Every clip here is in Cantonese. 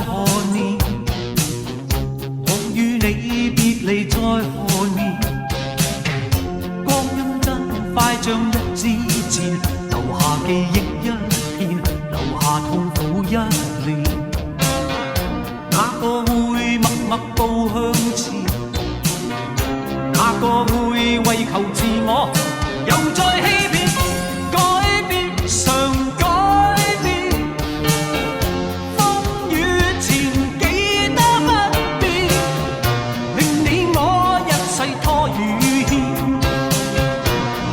何年？我與你別離在何年？光陰真快像日子前，留下記憶一片，留下痛苦一年。哪個會默默步向前？哪個會為求自我又再欺騙？改變常改變，風雨前記得不變，令你我一世拖與欠，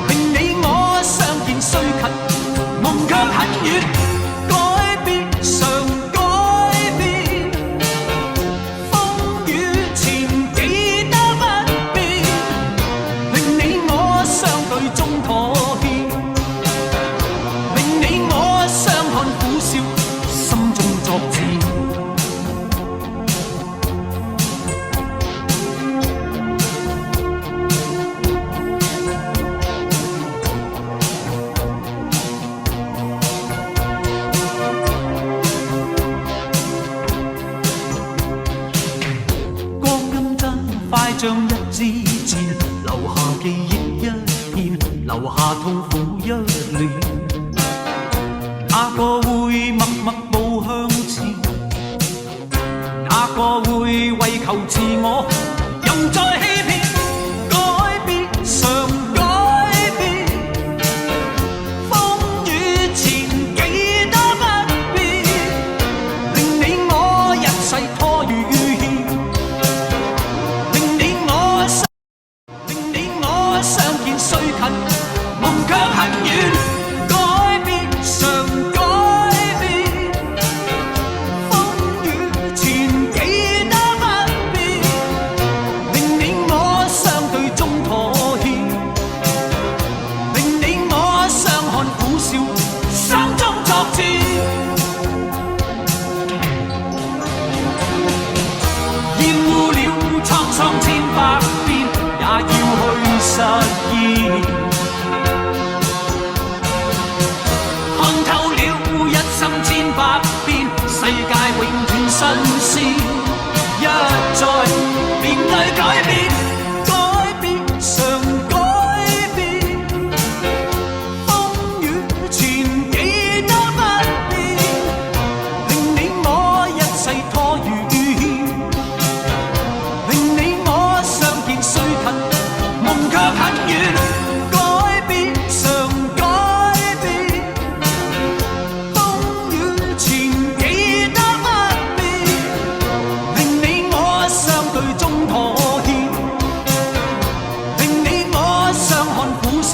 令你我相見雖近，夢卻很遠。改變常改變，風雨前記得不變，令你我相對中妥協，令你我相看苦笑，心中作戰。光陰真快像日子前，留下記憶一片，留下痛苦一年。哪個會默默步向前？哪個會為求自我又再欺騙？改變常改變，風雨前記得不變，令你我一世拖與欠，令你我相見雖近，夢卻很遠。改變常改變，風雨前記得不變，令你我相對中妥協，令你我相看苦笑，心中作戰。厭惡了滄桑千百遍，也要去實現。看透了一生千百變，世界永遠新鮮。一再面對改變，改變常改變，風雨前記得不變，令你我一世拖與欠，令你我相見雖近，夢卻很遠。改變常改變，風雨前記得不變，令你我相對中妥協，令你我相看苦笑，